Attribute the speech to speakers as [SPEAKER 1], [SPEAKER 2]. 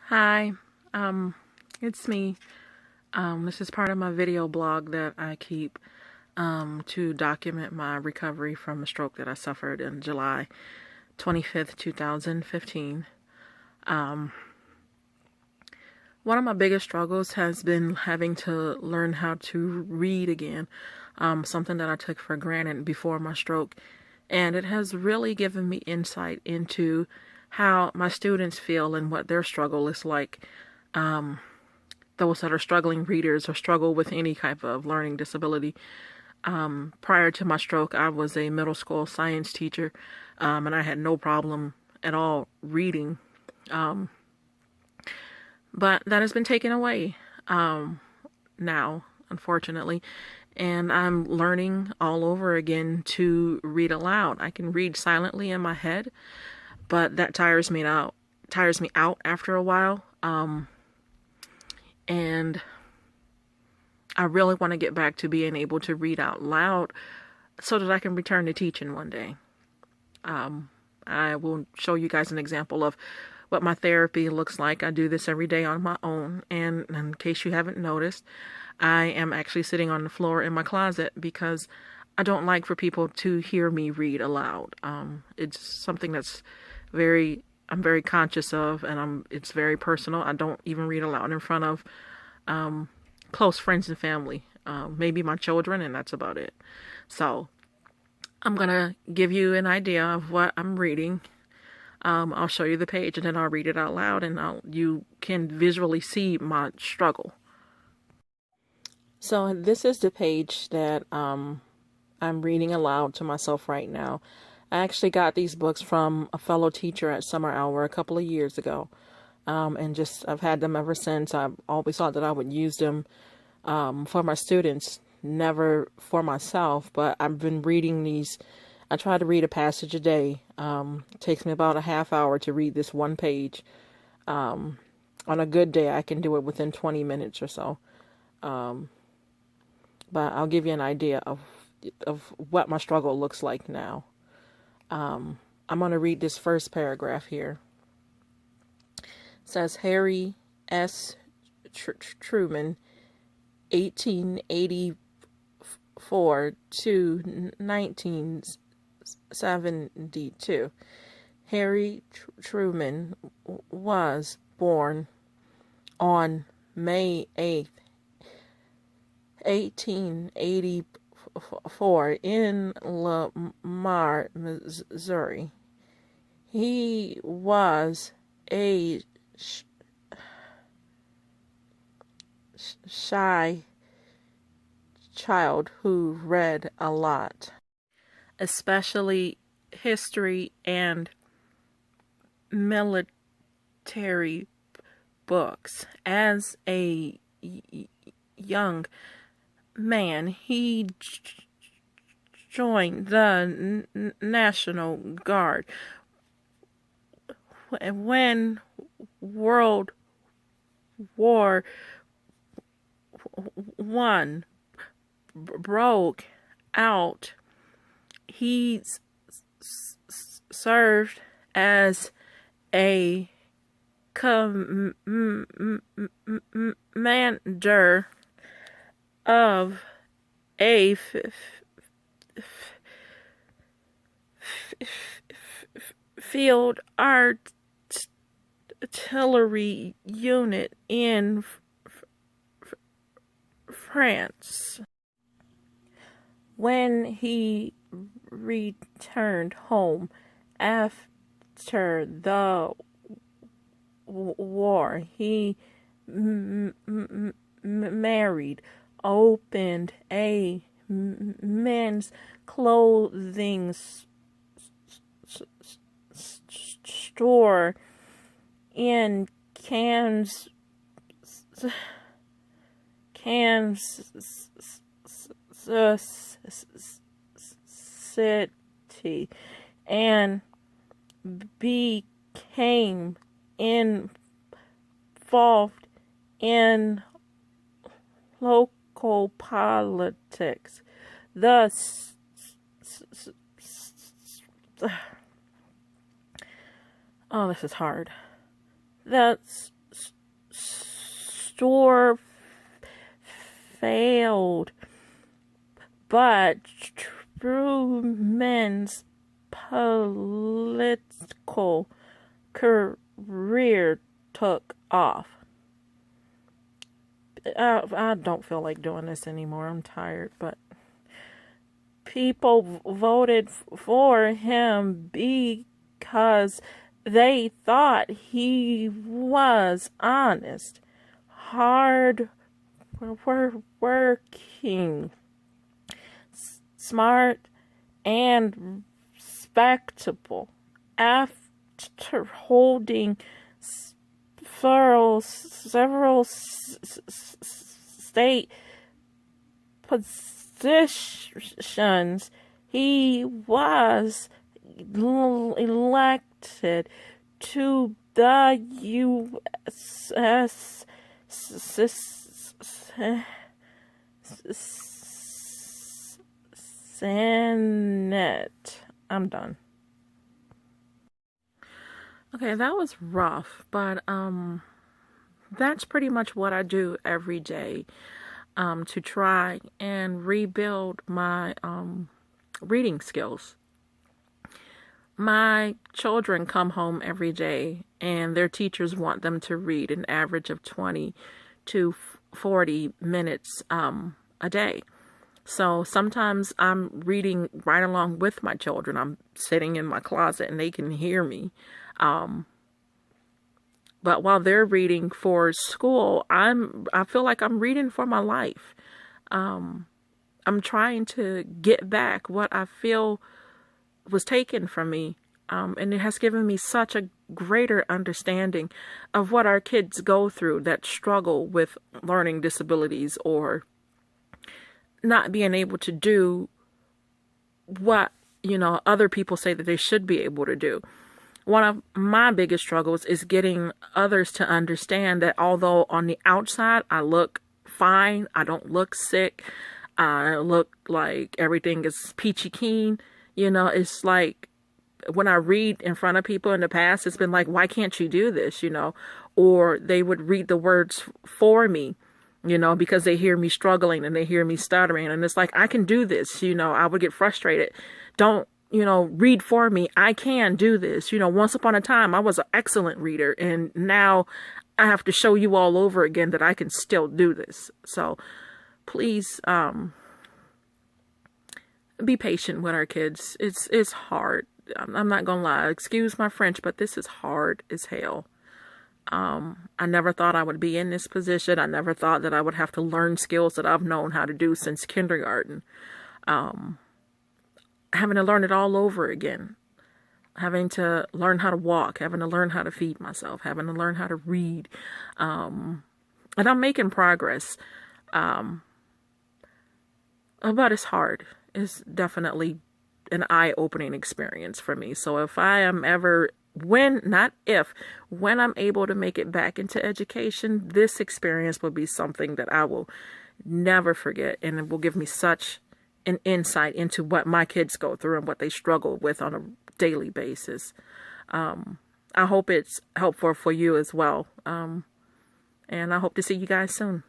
[SPEAKER 1] Hi, it's me. This is part of my video blog that I keep to document my recovery from a stroke that I suffered in July 25th, 2015. One of my biggest struggles has been having to learn how to read again, something that I took for granted before my stroke. And it has really given me insight into how my students feel and what their struggle is like. Those that are struggling readers or struggle with any type of learning disability. Prior to my stroke, I was a middle school science teacher, and I had no problem at all reading. But that has been taken away now, unfortunately. And I'm learning all over again to read aloud. I can read silently in my head, but that tires me out after a while. And I really want to get back to being able to read out loud so that I can return to teaching one day. I will show you guys an example of what my therapy looks like. I do this every day on my own, and in case you haven't noticed, I am actually sitting on the floor in my closet because I don't like for people to hear me read aloud. It's something that's I'm very conscious of, and it's very personal. I don't even read aloud in front of close friends and family, maybe my children, and that's about it. So I'm gonna give you an idea of what I'm reading. I'll show you the page and then I'll read it out loud, and you can visually see my struggle. So this is the page that I'm reading aloud to myself right now. I actually got these books from a fellow teacher at Summer Hour a couple of years ago. And I've had them ever since. I've always thought that I would use them for my students, never for myself. But I've been reading these. I try to read a passage a day. It takes me about a half hour to read this one page. On a good day, I can do it within 20 minutes or so. But I'll give you an idea of what my struggle looks like now. I'm going to read this first paragraph here. It says, Harry S. Truman, 1884 to 1972. Harry Truman was born on May 8th, 1884 in Lamar, Missouri. He was a shy child who read a lot, especially history and military books. As a young man, he joined the National Guard. When World War I broke out, he served as a commander of a field artillery unit in France. When he returned home after the war, he married, opened a men's clothing store in Kansas City, and became involved in local politics. Thus, oh, this is hard. The store failed, but Truman's political career took off. I don't feel like doing this anymore. I'm tired, but people voted for him because they thought he was honest, hard working, smart, and respectable. After holding several state positions, he was elected to the U.S. Senate. I'm done. Okay, that was rough, but that's pretty much what I do every day to try and rebuild my reading skills. My children come home every day and their teachers want them to read an average of 20 to 40 minutes a day. So sometimes I'm reading right along with my children. I'm sitting in my closet and they can hear me. But while they're reading for school, I feel like I'm reading for my life. I'm trying to get back what I feel was taken from me. And it has given me such a greater understanding of what our kids go through that struggle with learning disabilities or not being able to do what, other people say that they should be able to do. One of my biggest struggles is getting others to understand that although on the outside I look fine, I don't look sick, I look like everything is peachy keen, it's like when I read in front of people in the past, it's been like, why can't you do this, or they would read the words for me, because they hear me struggling and they hear me stuttering. And it's like, I can do this, I would get frustrated. Don't, read for me. I can do this. Once upon a time, I was an excellent reader. And now I have to show you all over again that I can still do this. So please, be patient with our kids. It's hard. I'm not gonna lie. Excuse my French, but this is hard as hell. I never thought I would be in this position. I never thought that I would have to learn skills that I've known how to do since kindergarten. Having to learn it all over again. Having to learn how to walk. Having to learn how to feed myself. Having to learn how to read. And I'm making progress. But it's hard. It's definitely an eye-opening experience for me. So if I am ever, when I'm able to make it back into education, this experience will be something that I will never forget. And it will give me such an insight into what my kids go through and what they struggle with on a daily basis. I hope it's helpful for you as well. And I hope to see you guys soon.